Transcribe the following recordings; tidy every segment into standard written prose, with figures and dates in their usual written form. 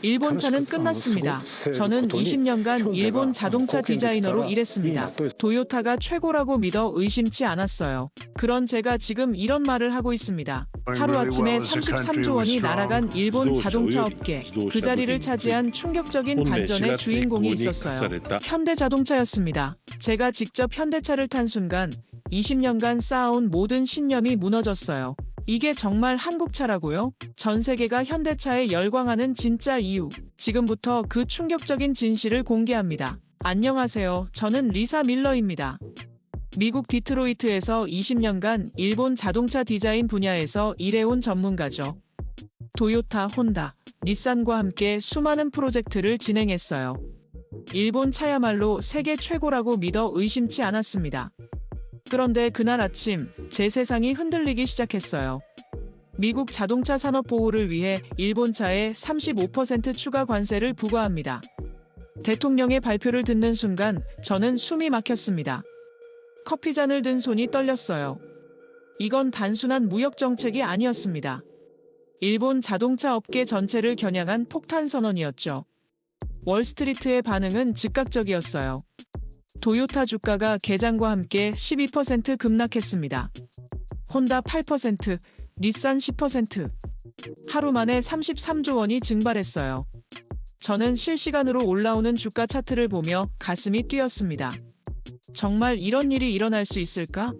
일본 차는 끝났습니다. 저는 20년간 일본 자동차 디자이너로 일했습니다. 도요타가 최고라고 믿어 의심치 않았어요. 그런 제가 지금 이런 말을 하고 있습니다. 하루아침에 33조 원이 날아간 일본 자동차 업계, 그 자리를 차지한 충격적인 반전의 주인공이 있었어요. 현대자동차였습니다. 제가 직접 현대차를 탄 순간 20년간 쌓아온 모든 신념이 무너졌어요. 이게 정말 한국차라고요? 전 세계가 현대차에 열광하는 진짜 이유. 지금부터 그 충격적인 진실을 공개합니다. 안녕하세요. 저는 리사 밀러입니다. 미국 디트로이트에서 20년간 일본 자동차 디자인 분야에서 일해온 전문가죠. 도요타, 혼다, 닛산과 함께 수많은 프로젝트를 진행했어요. 일본 차야말로 세계 최고라고 믿어 의심치 않았습니다. 그런데 그날 아침 제 세상이 흔들리기 시작했어요. 미국 자동차 산업 보호를 위해 일본 차에 35% 추가 관세를 부과합니다. 대통령의 발표를 듣는 순간 저는 숨이 막혔습니다. 커피잔을 든 손이 떨렸어요. 이건 단순한 무역 정책이 아니었습니다. 일본 자동차 업계 전체를 겨냥한 폭탄 선언이었죠. 월스트리트의 반응은 즉각적이었어요. 도요타 주가가 개장과 함께 12% 급락했습니다. 혼다 8%, 닛산 10%. 하루 만에 33조 원이 증발했어요. 저는 실시간으로 올라오는 주가 차트를 보며 가슴이 뛰었습니다. 정말 이런 일이 일어날 수 있을까?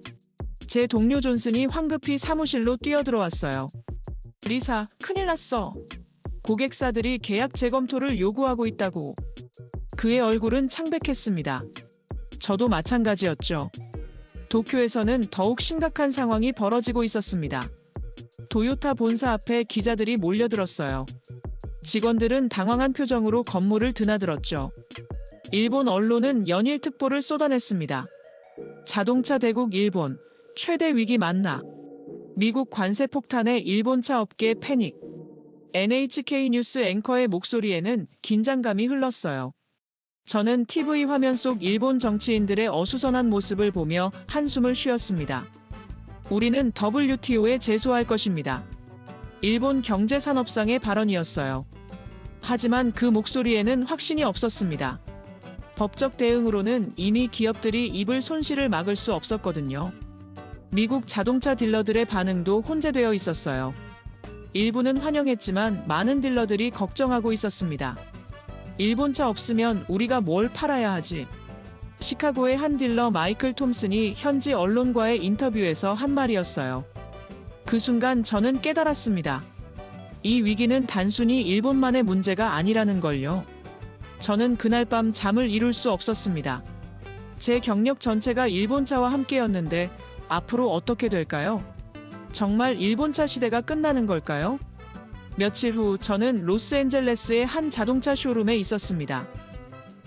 제 동료 존슨이 황급히 사무실로 뛰어들어왔어요. 리사, 큰일 났어. 고객사들이 계약 재검토를 요구하고 있다고. 그의 얼굴은 창백했습니다. 저도 마찬가지였죠. 도쿄에서는 더욱 심각한 상황이 벌어지고 있었습니다. 도요타 본사 앞에 기자들이 몰려들었어요. 직원들은 당황한 표정으로 건물을 드나들었죠. 일본 언론은 연일 특보를 쏟아냈습니다. 자동차 대국 일본, 최대 위기 맞나? 미국 관세 폭탄에 일본차 업계 패닉. NHK 뉴스 앵커의 목소리에는 긴장감이 흘렀어요. 저는 TV 화면 속 일본 정치인들의 어수선한 모습을 보며 한숨을 쉬었습니다. 우리는 WTO에 제소할 것입니다. 일본 경제산업상의 발언이었어요. 하지만 그 목소리에는 확신이 없었습니다. 법적 대응으로는 이미 기업들이 입을 손실을 막을 수 없었거든요. 미국 자동차 딜러들의 반응도 혼재되어 있었어요. 일부는 환영했지만 많은 딜러들이 걱정하고 있었습니다. 일본차 없으면 우리가 뭘 팔아야 하지? 시카고의 한 딜러 마이클 톰슨이 현지 언론과의 인터뷰에서 한 말이었어요. 그 순간 저는 깨달았습니다. 이 위기는 단순히 일본만의 문제가 아니라는 걸요. 저는 그날 밤 잠을 이룰 수 없었습니다. 제 경력 전체가 일본차와 함께였는데 앞으로 어떻게 될까요? 정말 일본차 시대가 끝나는 걸까요? 며칠 후 저는 로스앤젤레스의 한 자동차 쇼룸에 있었습니다.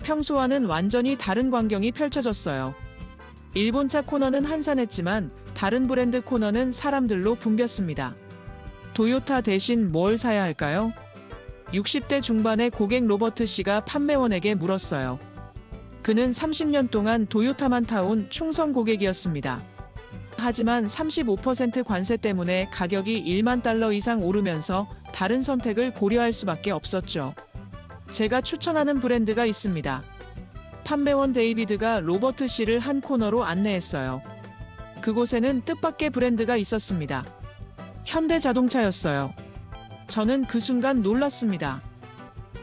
평소와는 완전히 다른 광경이 펼쳐졌어요. 일본차 코너는 한산했지만 다른 브랜드 코너는 사람들로 붐볐습니다. 도요타 대신 뭘 사야 할까요? 60대 중반의 고객 로버트 씨가 판매원에게 물었어요. 그는 30년 동안 도요타만 타온 충성 고객이었습니다. 하지만 35% 관세 때문에 가격이 1만 달러 이상 오르면서 다른 선택을 고려할 수밖에 없었죠. 제가 추천하는 브랜드가 있습니다. 판매원 데이비드가 로버트 씨를 한 코너로 안내했어요. 그곳에는 뜻밖의 브랜드가 있었습니다. 현대자동차였어요. 저는 그 순간 놀랐습니다.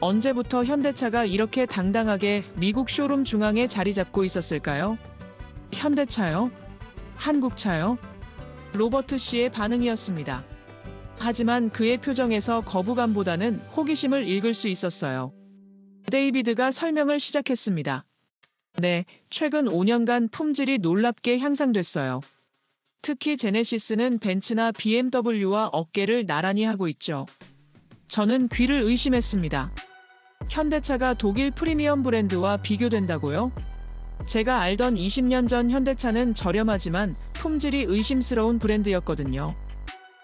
언제부터 현대차가 이렇게 당당하게 미국 쇼룸 중앙에 자리 잡고 있었을까요? 현대차요? 한국차요? 로버트 씨의 반응이었습니다. 하지만 그의 표정에서 거부감보다는 호기심을 읽을 수 있었어요. 데이비드가 설명을 시작했습니다. 네, 최근 5년간 품질이 놀랍게 향상됐어요. 특히 제네시스는 벤츠나 BMW와 어깨를 나란히 하고 있죠. 저는 귀를 의심했습니다. 현대차가 독일 프리미엄 브랜드와 비교된다고요? 제가 알던 20년 전 현대차는 저렴하지만 품질이 의심스러운 브랜드였거든요.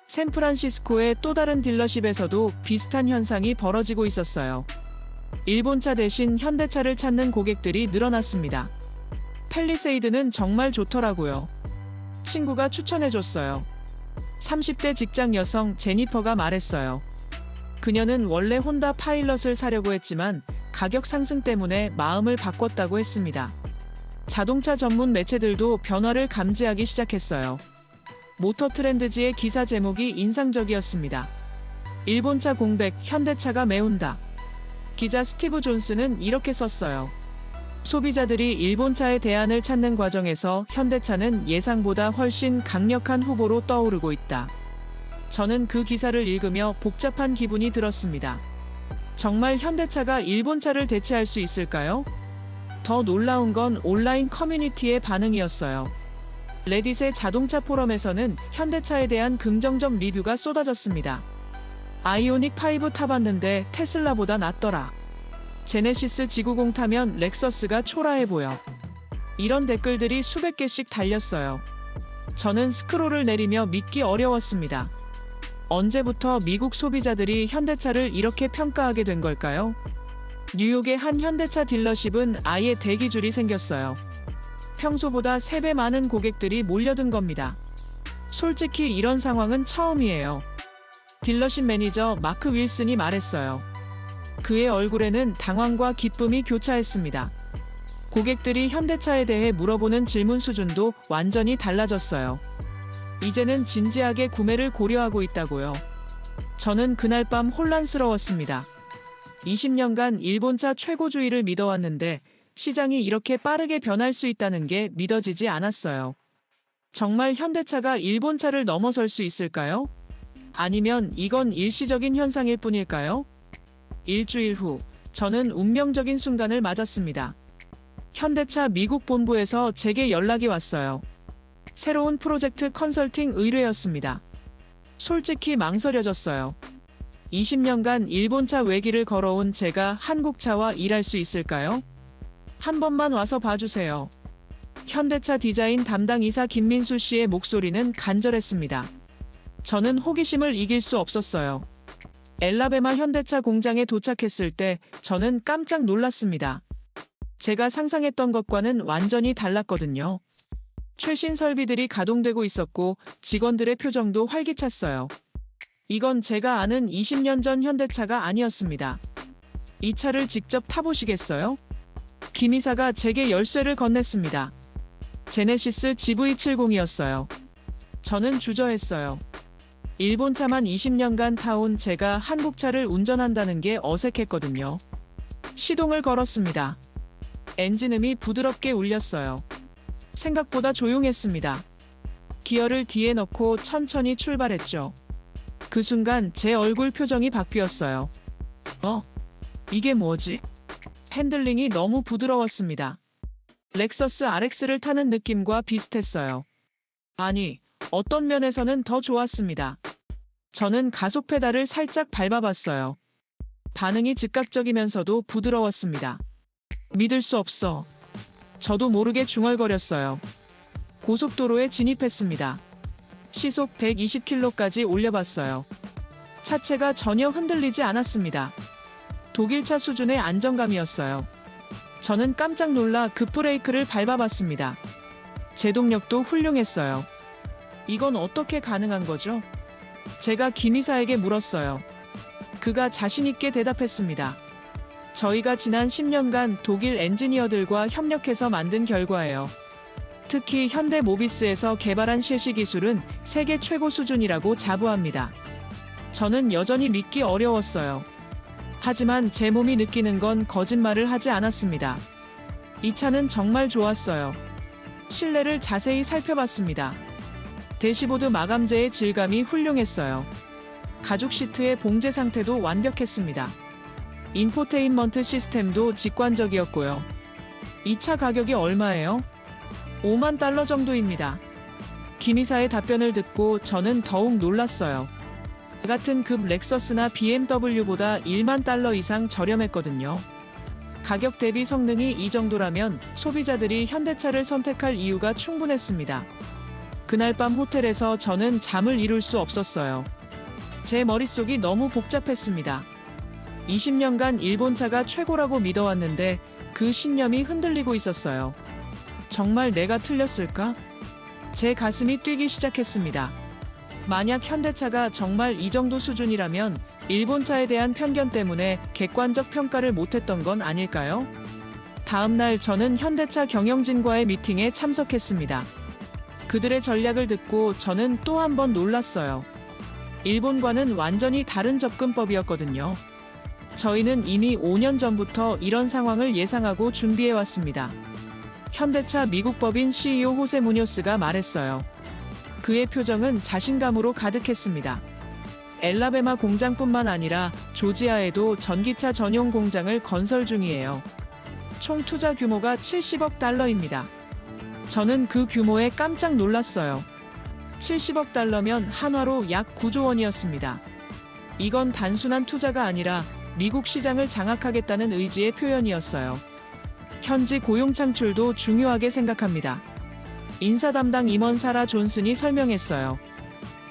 샌프란시스코의 또 다른 딜러십에서도 비슷한 현상이 벌어지고 있었어요. 일본차 대신 현대차를 찾는 고객들이 늘어났습니다. 팰리세이드는 정말 좋더라고요. 친구가 추천해줬어요. 30대 직장 여성 제니퍼가 말했어요. 그녀는 원래 혼다 파일럿을 사려고 했지만 가격 상승 때문에 마음을 바꿨다고 했습니다. 자동차 전문 매체들도 변화를 감지하기 시작했어요. 모터트렌드지의 기사 제목이 인상적이었습니다. 일본차 공백, 현대차가 메운다. 기자 스티브 존스는 이렇게 썼어요. 소비자들이 일본차의 대안을 찾는 과정에서 현대차는 예상보다 훨씬 강력한 후보로 떠오르고 있다. 저는 그 기사를 읽으며 복잡한 기분이 들었습니다. 정말 현대차가 일본차를 대체할 수 있을까요? 더 놀라운 건 온라인 커뮤니티의 반응이었어요. 레딧의 자동차 포럼에서는 현대차에 대한 긍정적 리뷰가 쏟아졌습니다. 아이오닉 5 타봤는데 테슬라보다 낫더라. 제네시스 지구공 타면 렉서스가 초라해 보여. 이런 댓글들이 수백 개씩 달렸어요. 저는 스크롤을 내리며 믿기 어려웠습니다. 언제부터 미국 소비자들이 현대차를 이렇게 평가하게 된 걸까요? 뉴욕의 한 현대차 딜러십은 아예 대기줄이 생겼어요. 평소보다 3배 많은 고객들이 몰려든 겁니다. 솔직히 이런 상황은 처음이에요. 딜러십 매니저 마크 윌슨이 말했어요. 그의 얼굴에는 당황과 기쁨이 교차했습니다. 고객들이 현대차에 대해 물어보는 질문 수준도 완전히 달라졌어요. 이제는 진지하게 구매를 고려하고 있다고요. 저는 그날 밤 혼란스러웠습니다. 20년간 일본차 최고주의를 믿어왔는데 시장이 이렇게 빠르게 변할 수 있다는 게 믿어지지 않았어요. 정말 현대차가 일본차를 넘어설 수 있을까요? 아니면 이건 일시적인 현상일 뿐일까요? 일주일 후, 저는 운명적인 순간을 맞았습니다. 현대차 미국 본부에서 제게 연락이 왔어요. 새로운 프로젝트 컨설팅 의뢰였습니다. 솔직히 망설여졌어요. 20년간 일본차 외길을 걸어온 제가 한국차와 일할 수 있을까요? 한 번만 와서 봐주세요. 현대차 디자인 담당 이사 김민수 씨의 목소리는 간절했습니다. 저는 호기심을 이길 수 없었어요. 엘라베마 현대차 공장에 도착했을 때 저는 깜짝 놀랐습니다. 제가 상상했던 것과는 완전히 달랐거든요. 최신 설비들이 가동되고 있었고 직원들의 표정도 활기찼어요. 이건 제가 아는 20년 전 현대차가 아니었습니다. 이 차를 직접 타보시겠어요? 김 이사가 제게 열쇠를 건넸습니다. 제네시스 GV70이었어요. 저는 주저했어요. 일본차만 20년간 타온 제가 한국차를 운전한다는 게 어색했거든요. 시동을 걸었습니다. 엔진음이 부드럽게 울렸어요. 생각보다 조용했습니다. 기어를 뒤에 넣고 천천히 출발했죠. 그 순간 제 얼굴 표정이 바뀌었어요. 이게 뭐지? 핸들링이 너무 부드러웠습니다. 렉서스 RX를 타는 느낌과 비슷했어요. 아니, 어떤 면에서는 더 좋았습니다. 저는 가속 페달을 살짝 밟아봤어요. 반응이 즉각적이면서도 부드러웠습니다. 믿을 수 없어. 저도 모르게 중얼거렸어요. 고속도로에 진입했습니다. 시속 120km까지 올려봤어요. 차체가 전혀 흔들리지 않았습니다. 독일차 수준의 안정감이었어요. 저는 깜짝 놀라 급브레이크를 밟아봤습니다. 제동력도 훌륭했어요. 이건 어떻게 가능한 거죠? 제가 김 이사에게 물었어요. 그가 자신있게 대답했습니다. 저희가 지난 10년간 독일 엔지니어들과 협력해서 만든 결과예요. 특히 현대 모비스에서 개발한 실시 기술은 세계 최고 수준이라고 자부합니다. 저는 여전히 믿기 어려웠어요. 하지만 제 몸이 느끼는 건 거짓말을 하지 않았습니다. 이 차는 정말 좋았어요. 실내를 자세히 살펴봤습니다. 대시보드 마감재의 질감이 훌륭했어요. 가죽 시트의 봉제 상태도 완벽했습니다. 인포테인먼트 시스템도 직관적이었고요. 이 차 가격이 얼마예요? 5만 달러 정도입니다. 김 이사의 답변을 듣고 저는 더욱 놀랐어요. 같은 급 렉서스나 BMW보다 1만 달러 이상 저렴했거든요. 가격 대비 성능이 이 정도라면 소비자들이 현대차를 선택할 이유가 충분했습니다. 그날 밤 호텔에서 저는 잠을 이룰 수 없었어요. 제 머릿속이 너무 복잡했습니다. 20년간 일본차가 최고라고 믿어왔는데 그 신념이 흔들리고 있었어요. 정말 내가 틀렸을까? 제 가슴이 뛰기 시작했습니다. 만약 현대차가 정말 이 정도 수준이라면 일본차에 대한 편견 때문에 객관적 평가를 못했던 건 아닐까요? 다음 날 저는 현대차 경영진과의 미팅에 참석했습니다. 그들의 전략을 듣고 저는 또 한 번 놀랐어요. 일본과는 완전히 다른 접근법이었거든요. 저희는 이미 5년 전부터 이런 상황을 예상하고 준비해왔습니다. 현대차 미국 법인 CEO 호세 무뇨스가 말했어요. 그의 표정은 자신감으로 가득했습니다. 엘라베마 공장뿐만 아니라 조지아에도 전기차 전용 공장을 건설 중이에요. 총 투자 규모가 70억 달러입니다. 저는 그 규모에 깜짝 놀랐어요. 70억 달러면 한화로 약 9조 원이었습니다. 이건 단순한 투자가 아니라 미국 시장을 장악하겠다는 의지의 표현이었어요. 현지 고용 창출도 중요하게 생각합니다. 인사 담당 임원 사라 존슨이 설명했어요.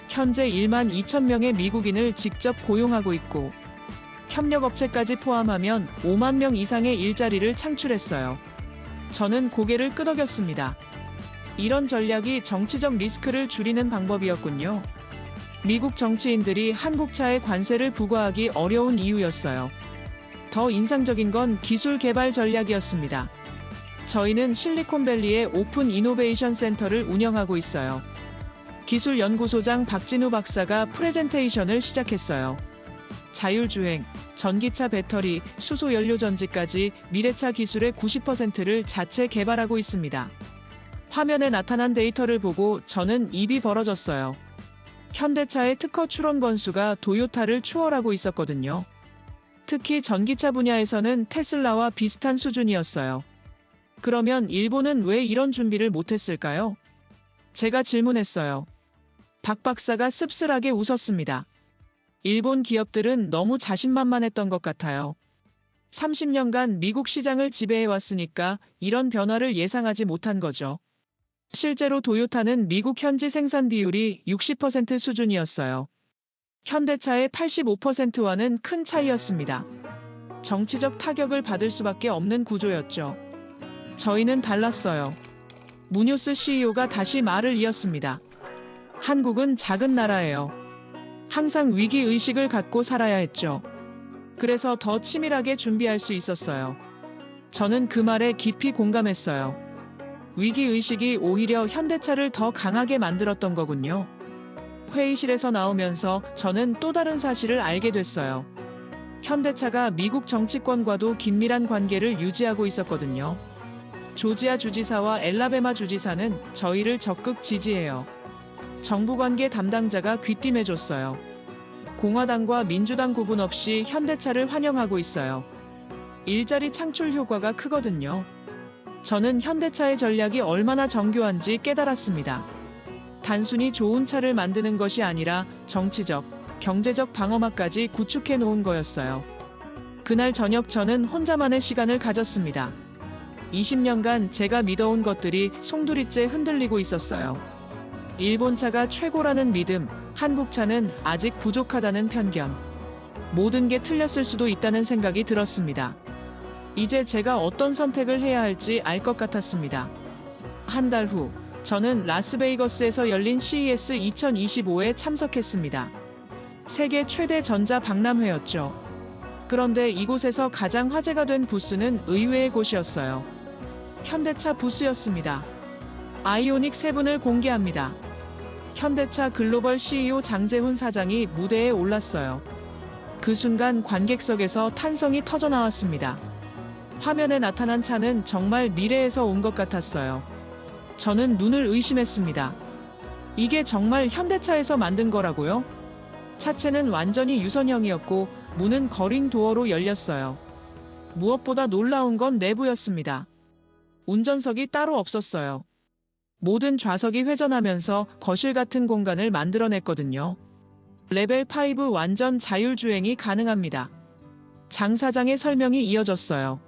현재 1만 2천 명의 미국인을 직접 고용하고 있고 협력업체까지 포함하면 5만 명 이상의 일자리를 창출했어요. 저는 고개를 끄덕였습니다. 이런 전략이 정치적 리스크를 줄이는 방법이었군요. 미국 정치인들이 한국차에 관세를 부과하기 어려운 이유였어요. 더 인상적인 건 기술 개발 전략이었습니다. 저희는 실리콘밸리의 오픈 이노베이션 센터를 운영하고 있어요. 기술연구소장 박진우 박사가 프레젠테이션을 시작했어요. 자율주행, 전기차 배터리, 수소연료 전지까지 미래차 기술의 90%를 자체 개발하고 있습니다. 화면에 나타난 데이터를 보고 저는 입이 벌어졌어요. 현대차의 특허 출원 건수가 도요타를 추월하고 있었거든요. 특히 전기차 분야에서는 테슬라와 비슷한 수준이었어요. 그러면 일본은 왜 이런 준비를 못했을까요? 제가 질문했어요. 박 박사가 씁쓸하게 웃었습니다. 일본 기업들은 너무 자신만만했던 것 같아요. 30년간 미국 시장을 지배해왔으니까 이런 변화를 예상하지 못한 거죠. 실제로 도요타는 미국 현지 생산 비율이 60% 수준이었어요. 현대차의 85%와는 큰 차이였습니다. 정치적 타격을 받을 수밖에 없는 구조였죠. 저희는 달랐어요. 무뇨스 CEO가 다시 말을 이었습니다. 한국은 작은 나라예요. 항상 위기의식을 갖고 살아야 했죠. 그래서 더 치밀하게 준비할 수 있었어요. 저는 그 말에 깊이 공감했어요. 위기의식이 오히려 현대차를 더 강하게 만들었던 거군요. 회의실에서 나오면서 저는 또 다른 사실을 알게 됐어요. 현대차가 미국 정치권과도 긴밀한 관계를 유지하고 있었거든요. 조지아 주지사와 엘라베마 주지사는 저희를 적극 지지해요. 정부관계 담당자가 귀띔해줬어요. 공화당과 민주당 구분 없이 현대차를 환영하고 있어요. 일자리 창출 효과가 크거든요. 저는 현대차의 전략이 얼마나 정교한지 깨달았습니다. 단순히 좋은 차를 만드는 것이 아니라 정치적, 경제적 방어막까지 구축해 놓은 거였어요. 그날 저녁 저는 혼자만의 시간을 가졌습니다. 20년간 제가 믿어온 것들이 송두리째 흔들리고 있었어요. 일본차가 최고라는 믿음, 한국차는 아직 부족하다는 편견. 모든 게 틀렸을 수도 있다는 생각이 들었습니다. 이제 제가 어떤 선택을 해야 할지 알 것 같았습니다. 한 달 후, 저는 라스베이거스에서 열린 CES 2025에 참석했습니다. 세계 최대 전자 박람회였죠. 그런데 이곳에서 가장 화제가 된 부스는 의외의 곳이었어요. 현대차 부스였습니다. 아이오닉 7을 공개합니다. 현대차 글로벌 CEO 장재훈 사장이 무대에 올랐어요. 그 순간 관객석에서 탄성이 터져나왔습니다. 화면에 나타난 차는 정말 미래에서 온 것 같았어요. 저는 눈을 의심했습니다. 이게 정말 현대차에서 만든 거라고요? 차체는 완전히 유선형이었고 문은 거린 도어로 열렸어요. 무엇보다 놀라운 건 내부였습니다. 운전석이 따로 없었어요. 모든 좌석이 회전하면서 거실 같은 공간을 만들어냈거든요. 레벨 5 완전 자율주행이 가능합니다. 장 사장의 설명이 이어졌어요.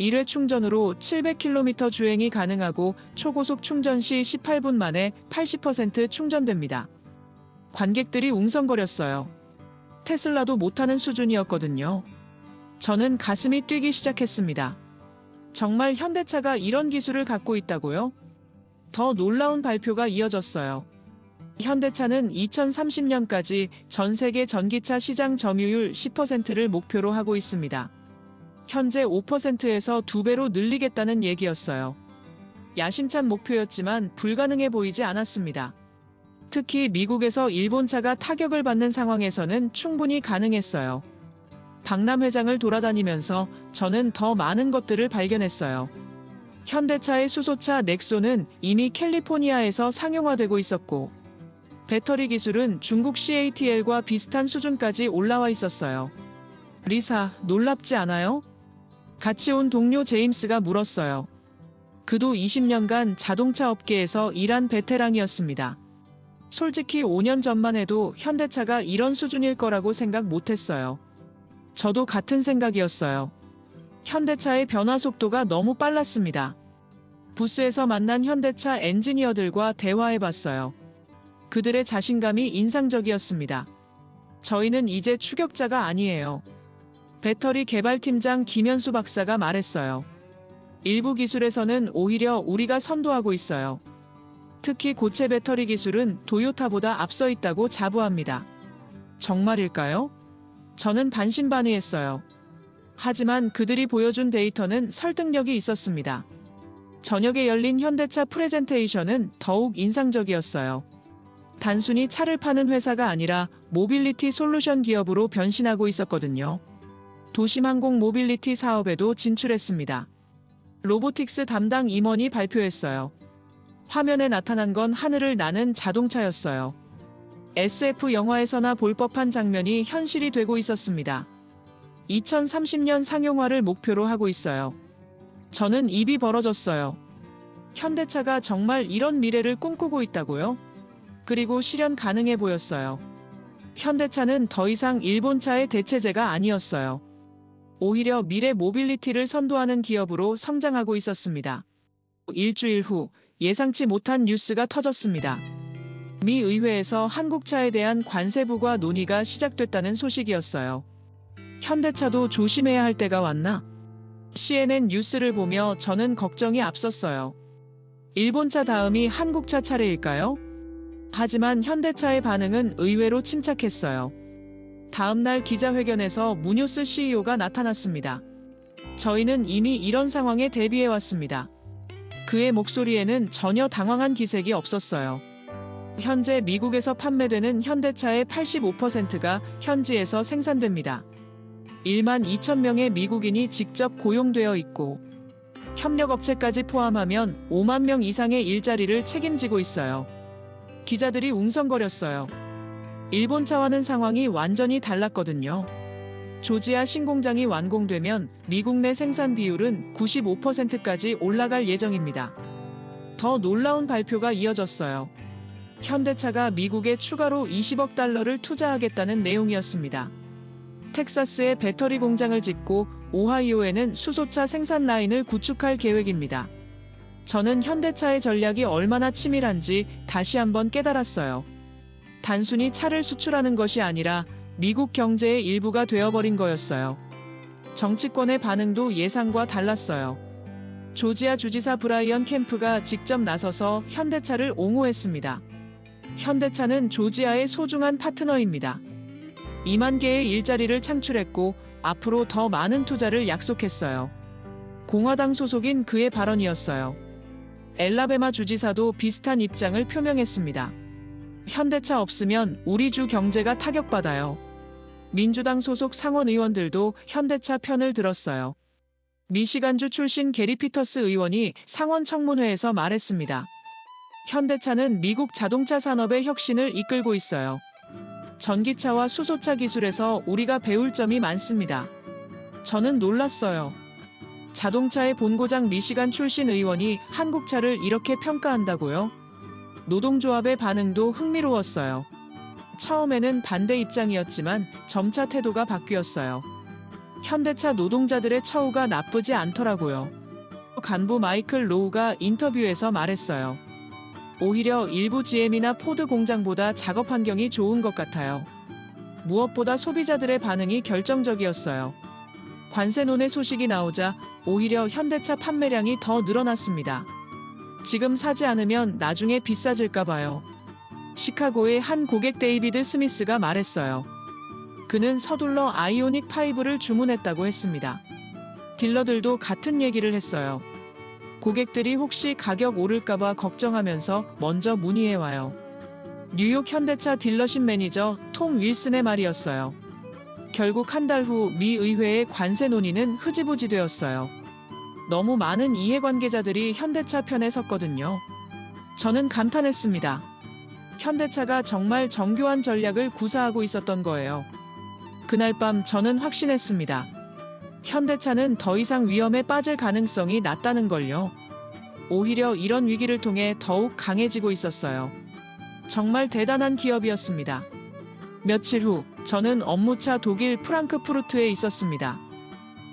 1회 충전으로 700km 주행이 가능하고 초고속 충전 시 18분 만에 80% 충전됩니다. 관객들이 웅성거렸어요. 테슬라도 못하는 수준이었거든요. 저는 가슴이 뛰기 시작했습니다. 정말 현대차가 이런 기술을 갖고 있다고요? 더 놀라운 발표가 이어졌어요. 현대차는 2030년까지 전 세계 전기차 시장 점유율 10%를 목표로 하고 있습니다. 현재 5%에서 2배로 늘리겠다는 얘기였어요. 야심찬 목표였지만 불가능해 보이지 않았습니다. 특히 미국에서 일본차가 타격을 받는 상황에서는 충분히 가능했어요. 박람 회장을 돌아다니면서 저는 더 많은 것들을 발견했어요. 현대차의 수소차 넥소는 이미 캘리포니아에서 상용화되고 있었고, 배터리 기술은 중국 CATL과 비슷한 수준까지 올라와 있었어요. 리사, 놀랍지 않아요? 같이 온 동료 제임스가 물었어요. 그도 20년간 자동차 업계에서 일한 베테랑이었습니다. 솔직히 5년 전만 해도 현대차가 이런 수준일 거라고 생각 못했어요. 저도 같은 생각이었어요. 현대차의 변화 속도가 너무 빨랐습니다. 부스에서 만난 현대차 엔지니어들과 대화해봤어요. 그들의 자신감이 인상적이었습니다. 저희는 이제 추격자가 아니에요. 배터리 개발팀장 김현수 박사가 말했어요. 일부 기술에서는 오히려 우리가 선도하고 있어요. 특히 고체 배터리 기술은 도요타보다 앞서 있다고 자부합니다. 정말일까요? 저는 반신반의했어요. 하지만 그들이 보여준 데이터는 설득력이 있었습니다. 저녁에 열린 현대차 프레젠테이션은 더욱 인상적이었어요. 단순히 차를 파는 회사가 아니라 모빌리티 솔루션 기업으로 변신하고 있었거든요. 도심항공 모빌리티 사업에도 진출했습니다. 로보틱스 담당 임원이 발표했어요. 화면에 나타난 건 하늘을 나는 자동차였어요. SF 영화에서나 볼 법한 장면이 현실이 되고 있었습니다. 2030년 상용화를 목표로 하고 있어요. 저는 입이 벌어졌어요. 현대차가 정말 이런 미래를 꿈꾸고 있다고요? 그리고 실현 가능해 보였어요. 현대차는 더 이상 일본차의 대체제가 아니었어요. 오히려 미래 모빌리티를 선도하는 기업으로 성장하고 있었습니다. 일주일 후 예상치 못한 뉴스가 터졌습니다. 미 의회에서 한국차에 대한 관세 부과 논의가 시작됐다는 소식이었어요. 현대차도 조심해야 할 때가 왔나? CNN 뉴스를 보며 저는 걱정이 앞섰어요. 일본차 다음이 한국차 차례일까요? 하지만 현대차의 반응은 의외로 침착했어요. 다음 날 기자회견에서 무뇨스 CEO가 나타났습니다. 저희는 이미 이런 상황에 대비해왔습니다. 그의 목소리에는 전혀 당황한 기색이 없었어요. 현재 미국에서 판매되는 현대차의 85%가 현지에서 생산됩니다. 1만 2천 명의 미국인이 직접 고용되어 있고 협력업체까지 포함하면 5만 명 이상의 일자리를 책임지고 있어요. 기자들이 웅성거렸어요. 일본차와는 상황이 완전히 달랐거든요. 조지아 신공장이 완공되면 미국 내 생산 비율은 95%까지 올라갈 예정입니다. 더 놀라운 발표가 이어졌어요. 현대차가 미국에 추가로 20억 달러를 투자하겠다는 내용이었습니다. 텍사스에 배터리 공장을 짓고 오하이오에는 수소차 생산 라인을 구축할 계획입니다. 저는 현대차의 전략이 얼마나 치밀한지 다시 한번 깨달았어요. 단순히 차를 수출하는 것이 아니라 미국 경제의 일부가 되어버린 거였어요. 정치권의 반응도 예상과 달랐어요. 조지아 주지사 브라이언 캠프가 직접 나서서 현대차를 옹호했습니다. 현대차는 조지아의 소중한 파트너입니다. 2만 개의 일자리를 창출했고 앞으로 더 많은 투자를 약속했어요. 공화당 소속인 그의 발언이었어요. 엘라베마 주지사도 비슷한 입장을 표명했습니다. 현대차 없으면 우리 주 경제가 타격받아요. 민주당 소속 상원 의원들도 현대차 편을 들었어요. 미시간주 출신 게리 피터스 의원이 상원 청문회에서 말했습니다. 현대차는 미국 자동차 산업의 혁신을 이끌고 있어요. 전기차와 수소차 기술에서 우리가 배울 점이 많습니다. 저는 놀랐어요. 자동차의 본고장 미시간 출신 의원이 한국차를 이렇게 평가한다고요? 노동조합의 반응도 흥미로웠어요. 처음에는 반대 입장이었지만 점차 태도가 바뀌었어요. 현대차 노동자들의 처우가 나쁘지 않더라고요. 간부 마이클 로우가 인터뷰에서 말했어요. 오히려 일부 GM이나 포드 공장보다 작업 환경이 좋은 것 같아요. 무엇보다 소비자들의 반응이 결정적이었어요. 관세논의 소식이 나오자 오히려 현대차 판매량이 더 늘어났습니다. 지금 사지 않으면 나중에 비싸질까 봐요. 시카고의 한 고객 데이비드 스미스가 말했어요. 그는 서둘러 아이오닉 5를 주문했다고 했습니다. 딜러들도 같은 얘기를 했어요. 고객들이 혹시 가격 오를까봐 걱정하면서 먼저 문의해와요. 뉴욕 현대차 딜러십 매니저 톰 윌슨의 말이었어요. 결국 한 달 후 미 의회의 관세 논의는 흐지부지 되었어요. 너무 많은 이해관계자들이 현대차 편에 섰거든요. 저는 감탄했습니다. 현대차가 정말 정교한 전략을 구사하고 있었던 거예요. 그날 밤 저는 확신했습니다. 현대차는 더 이상 위험에 빠질 가능성이 낮다는 걸요. 오히려 이런 위기를 통해 더욱 강해지고 있었어요. 정말 대단한 기업이었습니다. 며칠 후 저는 업무차 독일 프랑크푸르트에 있었습니다.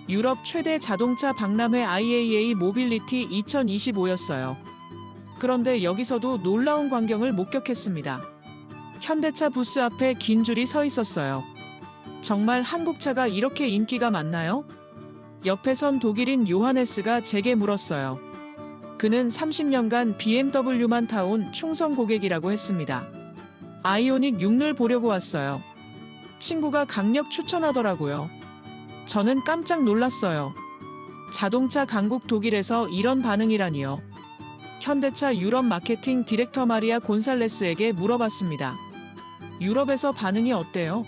유럽 최대 자동차 박람회 IAA 모빌리티 2025였어요. 그런데 여기서도 놀라운 광경을 목격했습니다. 현대차 부스 앞에 긴 줄이 서 있었어요. 정말 한국차가 이렇게 인기가 많나요? 옆에 선 독일인 요하네스가 제게 물었어요. 그는 30년간 BMW만 타온 충성 고객이라고 했습니다. 아이오닉 6를 보려고 왔어요. 친구가 강력 추천하더라고요. 저는 깜짝 놀랐어요. 자동차 강국 독일에서 이런 반응이라니요. 현대차 유럽 마케팅 디렉터 마리아 곤살레스에게 물어봤습니다. 유럽에서 반응이 어때요?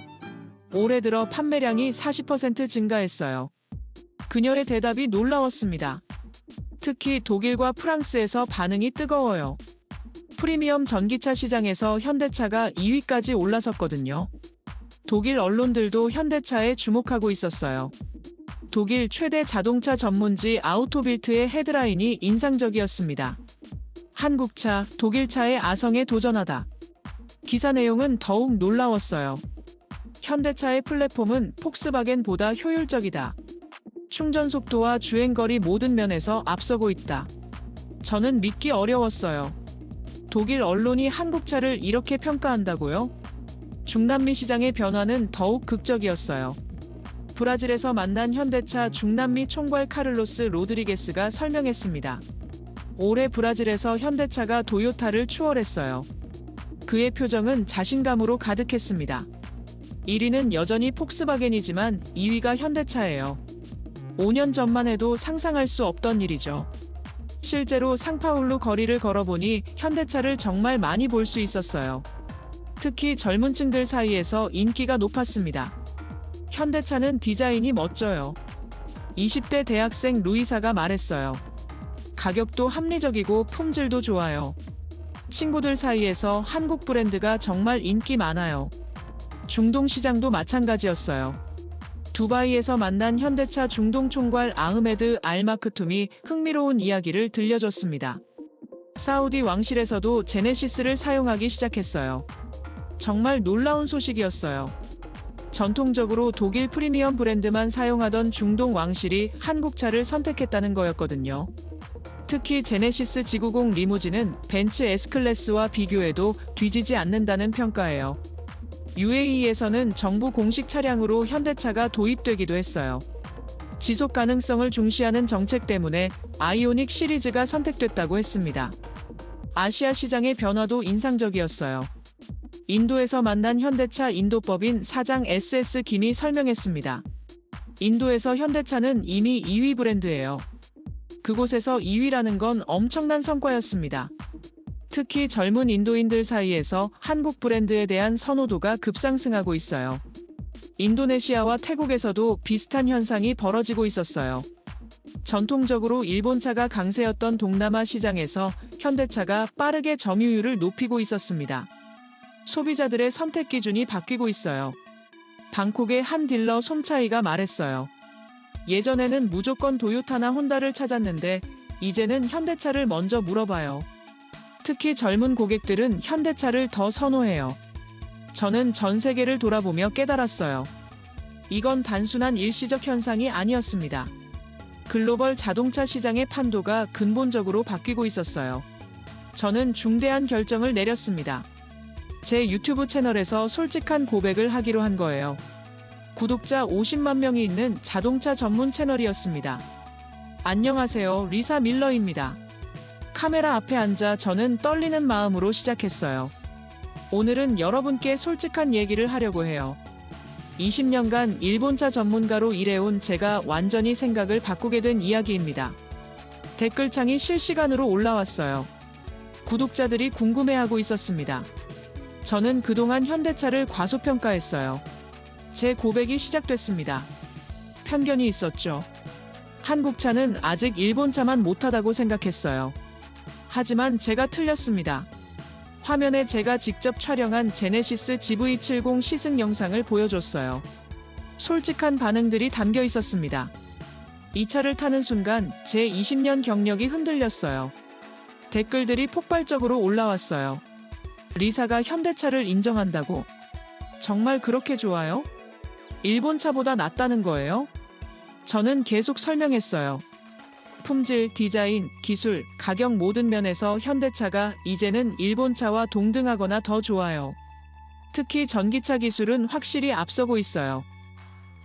올해 들어 판매량이 40% 증가했어요. 그녀의 대답이 놀라웠습니다. 특히 독일과 프랑스에서 반응이 뜨거워요. 프리미엄 전기차 시장에서 현대차가 2위까지 올라섰거든요. 독일 언론들도 현대차에 주목하고 있었어요. 독일 최대 자동차 전문지 아우토빌트의 헤드라인이 인상적이었습니다. 한국차, 독일차의 아성에 도전하다. 기사 내용은 더욱 놀라웠어요. 현대차의 플랫폼은 폭스바겐보다 효율적이다. 충전 속도와 주행거리 모든 면에서 앞서고 있다. 저는 믿기 어려웠어요. 독일 언론이 한국차를 이렇게 평가한다고요? 중남미 시장의 변화는 더욱 극적이었어요. 브라질에서 만난 현대차 중남미 총괄 카를로스 로드리게스가 설명했습니다. 올해 브라질에서 현대차가 도요타를 추월했어요. 그의 표정은 자신감으로 가득했습니다. 1위는 여전히 폭스바겐이지만 2위가 현대차예요. 5년 전만 해도 상상할 수 없던 일이죠. 실제로 상파울루 거리를 걸어보니 현대차를 정말 많이 볼 수 있었어요. 특히 젊은 층들 사이에서 인기가 높았습니다. 현대차는 디자인이 멋져요. 20대 대학생 루이사가 말했어요. 가격도 합리적이고 품질도 좋아요. 친구들 사이에서 한국 브랜드가 정말 인기 많아요. 중동 시장도 마찬가지였어요. 두바이에서 만난 현대차 중동 총괄 아흐메드 알마크툼이 흥미로운 이야기를 들려줬습니다. 사우디 왕실에서도 제네시스를 사용하기 시작했어요. 정말 놀라운 소식이었어요. 전통적으로 독일 프리미엄 브랜드만 사용하던 중동 왕실이 한국차를 선택했다는 거였거든요. 특히 제네시스 지구공 리무진은 벤츠 S클래스와 비교해도 뒤지지 않는다는 평가예요. UAE에서는 정부 공식 차량으로 현대차가 도입되기도 했어요. 지속 가능성을 중시하는 정책 때문에 아이오닉 시리즈가 선택됐다고 했습니다. 아시아 시장의 변화도 인상적이었어요. 인도에서 만난 현대차 인도법인 사장 SS 김이 설명했습니다. 인도에서 현대차는 이미 2위 브랜드예요. 그곳에서 2위라는 건 엄청난 성과였습니다. 특히 젊은 인도인들 사이에서 한국 브랜드에 대한 선호도가 급상승하고 있어요. 인도네시아와 태국에서도 비슷한 현상이 벌어지고 있었어요. 전통적으로 일본차가 강세였던 동남아 시장에서 현대차가 빠르게 점유율을 높이고 있었습니다. 소비자들의 선택 기준이 바뀌고 있어요. 방콕의 한 딜러 솜차이가 말했어요. 예전에는 무조건 도요타나 혼다를 찾았는데 이제는 현대차를 먼저 물어봐요. 특히 젊은 고객들은 현대차를 더 선호해요. 저는 전 세계를 돌아보며 깨달았어요. 이건 단순한 일시적 현상이 아니었습니다. 글로벌 자동차 시장의 판도가 근본적으로 바뀌고 있었어요. 저는 중대한 결정을 내렸습니다. 제 유튜브 채널에서 솔직한 고백을 하기로 한 거예요. 구독자 50만 명이 있는 자동차 전문 채널이었습니다. 안녕하세요, 리사 밀러입니다. 카메라 앞에 앉아 저는 떨리는 마음으로 시작했어요. 오늘은 여러분께 솔직한 얘기를 하려고 해요. 20년간 일본차 전문가로 일해온 제가 완전히 생각을 바꾸게 된 이야기입니다. 댓글창이 실시간으로 올라왔어요. 구독자들이 궁금해하고 있었습니다. 저는 그동안 현대차를 과소평가했어요. 제 고백이 시작됐습니다. 편견이 있었죠. 한국차는 아직 일본차만 못하다고 생각했어요. 하지만 제가 틀렸습니다. 화면에 제가 직접 촬영한 제네시스 GV70 시승 영상을 보여줬어요. 솔직한 반응들이 담겨 있었습니다. 이 차를 타는 순간 제 20년 경력이 흔들렸어요. 댓글들이 폭발적으로 올라왔어요. 리사가 현대차를 인정한다고? 정말 그렇게 좋아요? 일본차보다 낫다는 거예요? 저는 계속 설명했어요. 품질, 디자인, 기술, 가격 모든 면에서 현대차가 이제는 일본차와 동등하거나 더 좋아요. 특히 전기차 기술은 확실히 앞서고 있어요.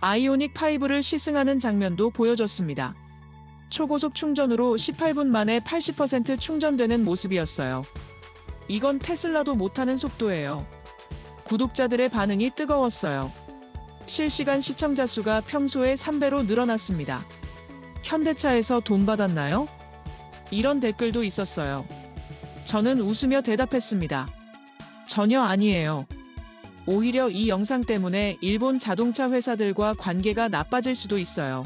아이오닉 5를 시승하는 장면도 보여줬습니다. 초고속 충전으로 18분 만에 80% 충전되는 모습이었어요. 이건 테슬라도 못하는 속도예요. 구독자들의 반응이 뜨거웠어요. 실시간 시청자 수가 평소의 3배로 늘어났습니다. 현대차에서 돈 받았나요? 이런 댓글도 있었어요. 저는 웃으며 대답했습니다. 전혀 아니에요. 오히려 이 영상 때문에 일본 자동차 회사들과 관계가 나빠질 수도 있어요.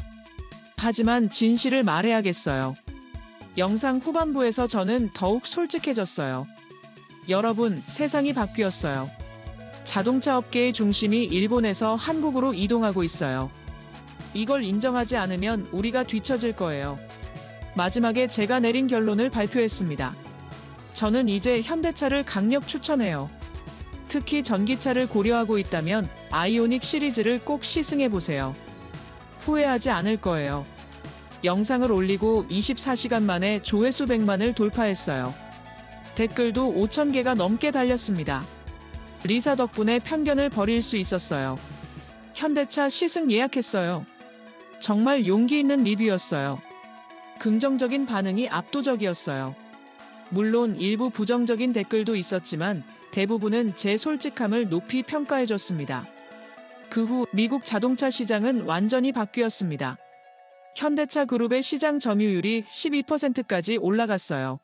하지만 진실을 말해야겠어요. 영상 후반부에서 저는 더욱 솔직해졌어요. 여러분, 세상이 바뀌었어요. 자동차 업계의 중심이 일본에서 한국으로 이동하고 있어요. 이걸 인정하지 않으면 우리가 뒤처질 거예요. 마지막에 제가 내린 결론을 발표했습니다. 저는 이제 현대차를 강력 추천해요. 특히 전기차를 고려하고 있다면 아이오닉 시리즈를 꼭 시승해보세요. 후회하지 않을 거예요. 영상을 올리고 24시간 만에 조회수 100만을 돌파했어요. 댓글도 5,000개가 넘게 달렸습니다. 리사 덕분에 편견을 버릴 수 있었어요. 현대차 시승 예약했어요. 정말 용기 있는 리뷰였어요. 긍정적인 반응이 압도적이었어요. 물론 일부 부정적인 댓글도 있었지만 대부분은 제 솔직함을 높이 평가해줬습니다. 그 후 미국 자동차 시장은 완전히 바뀌었습니다. 현대차 그룹의 시장 점유율이 12%까지 올라갔어요.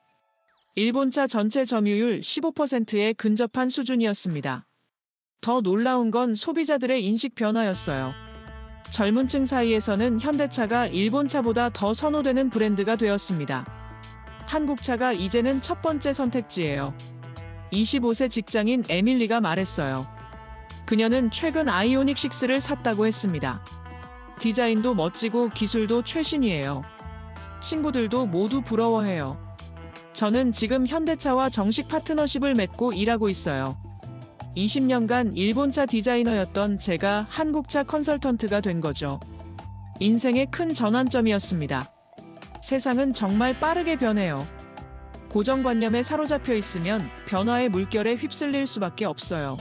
일본차 전체 점유율 15%에 근접한 수준이었습니다. 더 놀라운 건 소비자들의 인식 변화였어요. 젊은 층 사이에서는 현대차가 일본차보다 더 선호되는 브랜드가 되었습니다. 한국차가 이제는 첫 번째 선택지예요. 25세 직장인 에밀리가 말했어요. 그녀는 최근 아이오닉 6를 샀다고 했습니다. 디자인도 멋지고 기술도 최신이에요. 친구들도 모두 부러워해요. 저는 지금 현대차와 정식 파트너십을 맺고 일하고 있어요. 20년간 일본차 디자이너였던 제가 한국차 컨설턴트가 된 거죠. 인생의 큰 전환점이었습니다. 세상은 정말 빠르게 변해요. 고정관념에 사로잡혀 있으면 변화의 물결에 휩쓸릴 수밖에 없어요.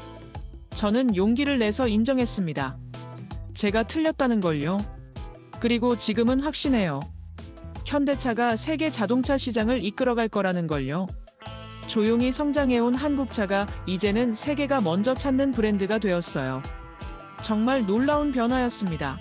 저는 용기를 내서 인정했습니다. 제가 틀렸다는 걸요. 그리고 지금은 확신해요. 현대차가 세계 자동차 시장을 이끌어갈 거라는 걸요. 조용히 성장해온 한국차가 이제는 세계가 먼저 찾는 브랜드가 되었어요. 정말 놀라운 변화였습니다.